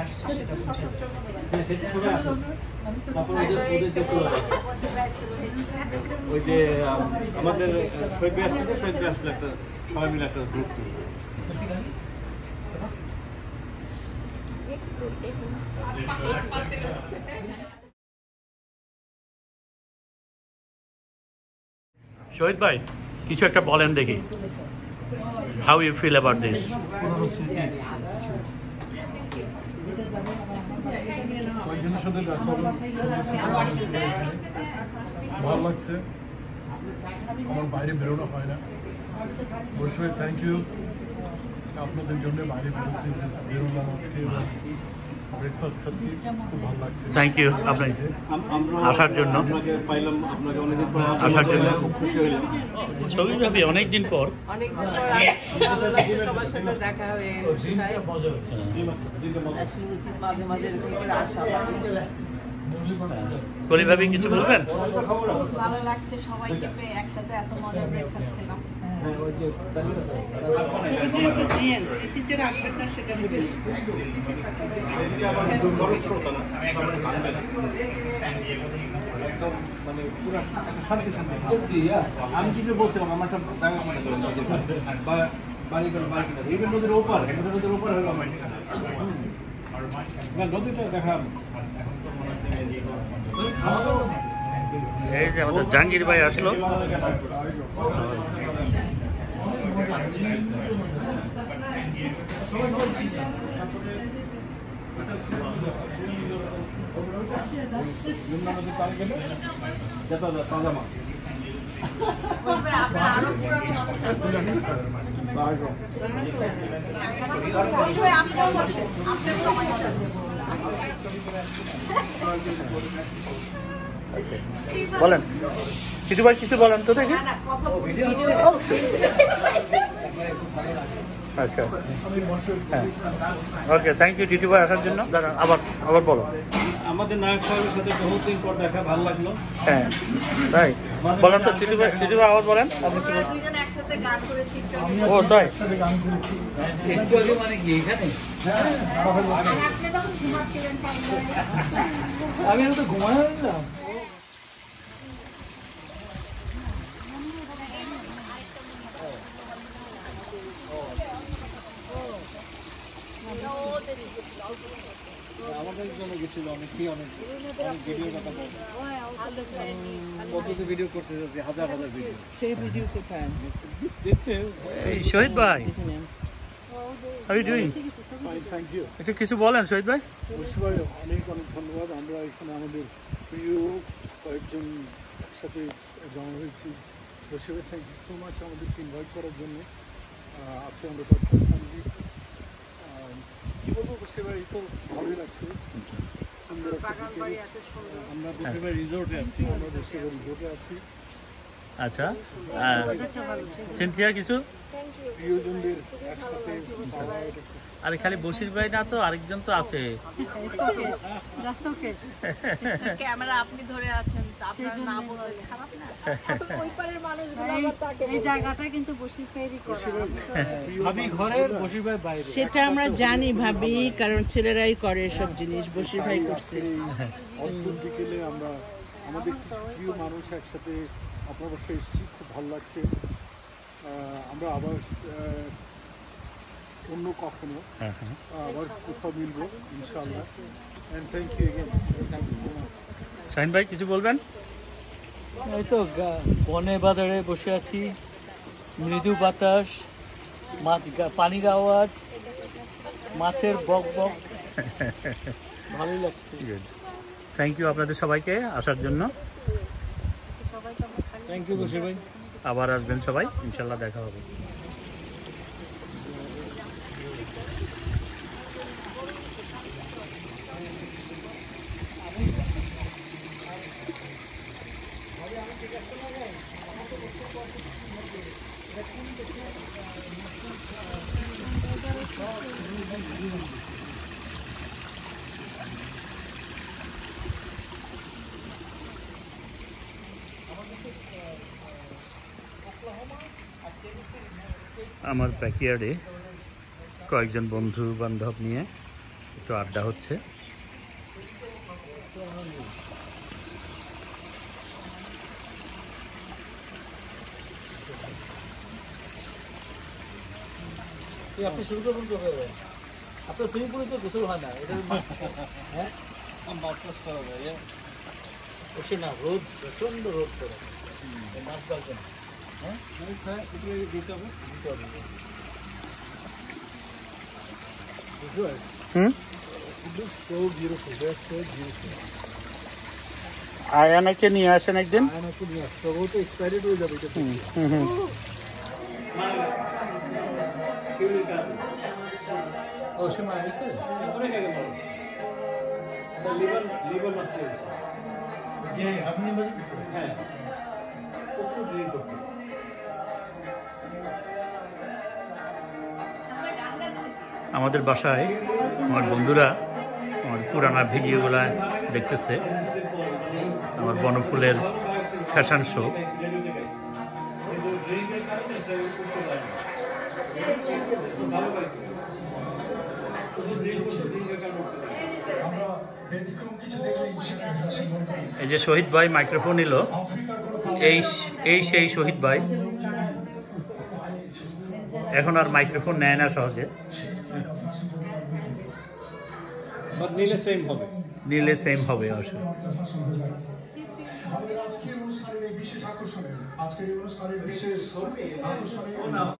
আসছে সেটা বুঝে। ওই যে আমাদের শহীদ আসতেছে, শহীদ আসলে একটা সবাই মিলে একটা গ্রুপ। শহীদ ভাই কিছু একটা বলেন দেখি, how you feel about this? কয়েকজনের সাথে দেখা হলো, ভালো লাগছে। আমার বাইরে বেরোনো হয় না, অবশ্যই থ্যাংক ইউ আপনাদের জন্য। বাইরে বেরোলাম আজকে, ব্রেকফাস্ট খাচ্ছি, খুব ভালো লাগছে। থ্যাংক ইউ আপনাকে আসার জন্য, আসার জন্য খুব খুশি হলাম। ছবি ভাবি অনেকদিন পর সবার সাথে দেখা হয়ে মাঝে মাঝে আসা। কলি ভাবি কিছু বলবেন? ভালো লাগছে সবাইকে পেয়ে, একসাথে এত মজার ব্রেকফাস্ট খেলাম। আমি কিন্তু বলছিলাম আমার সব জায়গা মনে করেন বাড়ি করে বাড়ি কিনা এই নদীর ওপার, নদীর ওপার হলো আমার নদীটা দেখা। এই যে আমাদের জাহাঙ্গীর ভাই আসলো। তাজা মাছ বলেন কিছু ভাই, কিছু বলেন তো দেখি। আচ্ছা হ্যাঁ, ওকে থ্যাংক ইউ টিটু ভাই আসার জন্য। আবার আবার বলো। আমাদের নায়ক সাহেবের সাথে বহুদিন পর দেখা, ভালো লাগলো। হ্যাঁ তাই বলেন তো টিটু ভাই, টিটু ভাই আবার বলেন। আপনি কি বলেন? দুইজন একসাথে গান করেছি। ও তাই, একসাথে গান করেছি। মানে কি এখানে আপনি তখন ঘুমাচ্ছিলেন সামনে। আমি তো ঘুমানো নিলাম। আমাদের জন্য গেছিল অনেকেই, অনেক ভিডিও কথা বলছে, কত ভিডিও করছে, হাজার হাজার ভিডিও। সেই ভিডিও কোথায় দিচ্ছে। এই শহীদ ভাই, how you doing? Thank you. একটু কিছু বলেন শহীদ ভাই। অবশ্যই অনেক অনেক ধন্যবাদ। আমরা এখানে আমাদের প্রিয় কয়েকজন একসাথে জমা হয়েছি। বসির ভাই থ্যাংক ইউ সো মাচ আমাদেরকে ইনভাইট করার জন্য। আছে আমরা কয়েকটা ফ্যামিলি, কী বলবো বসির ভাই, তো ভালোই লাগছে। সুন্দর একটা বিকেল। আমরা বসে রিসোর্টে আছি, আমরা বসির ভাই রিসোর্টে আছি। আচ্ছা সিনথিয়া কিছু? প্রিয়জনদের একসাথে পাওয়া, এটা খুব আরে খালি বসির ভাই না তো, আরেকজন তো আছে। ক্যামেরা আপনি ধরে আছেন, আপনার না বললে খারাপ না। এই জায়গাটা কিন্তু বসির ভাইয়েরই করা। ভাবি ঘরের, বসির ভাই বাইরে। সেটা আমরা জানি ভাবি, কারণ ছেলেরাই করে সব জিনিস, বসির ভাই করছে। অদ্ভুত বিকেলে আমরা আমাদের কিছু প্রিয় মানুষ একসাথে আপনার বাসায় এসেছি, খুব ভালো লাগছে। আমরা আবার অন্য কখনো আবার কোথাও মিলবো ইনশাআল্লাহ। And thank you again, thank you so much. Shahin ভাই কিছু বলবেন? এই তো বনে বাজারে বসে আছি, মৃদু বাতাস, পানির আওয়াজ, মাছের বক বক, ভালোই লাগছে। থ্যাংক ইউ আপনাদের সবাইকে আসার জন্য। থ্যাংক ইউ বসির ভাই। আবার আসবেন সবাই, ইনশাল্লাহ দেখা হবে। আমার ব্যাকইয়ার্ডে কয়েকজন বন্ধু বান্ধব নিয়ে একটু আড্ডা হচ্ছে। আপনি শুরু করবেন কবে? আপনার সুইমিং পুলে তো গোসল হয় না, এটা হ্যাঁ বসে না, রোদ প্রচন্ড রোদ করে মাছ পাবেন। হ্যাঁ দিতে হবে। So beautiful, they're so beautiful. আয়ানাকে নিয়ে আসেন একদিন। আয়নাকে নিয়ে আসতে হবে, ও তো এক্সাইটেড হয়ে যাবে এটা দেখে। ও সে মারা গেছে? যে আপনি বাজে হ্যাঁ প্রচুর ড্রিঙ্ক করতো। আমাদের বাসায় আমার বন্ধুরা আমার পুরানা ভিডিওগুলা দেখতেছে, আমার বনফুলের ফ্যাশন শো। এই যে শহীদ ভাই মাইক্রোফোন নিল, এই সেই শহীদ ভাই। এখন আর মাইক্রোফোন নেয় না সহজে। নিলে সেম হবে, নিলে সেম হবে অবশ্যই। আমাদের আজকের অনুষ্ঠানের এই বিশেষ আকর্ষণে, আজকের এই অনুষ্ঠানের বিশেষ আকর্ষণে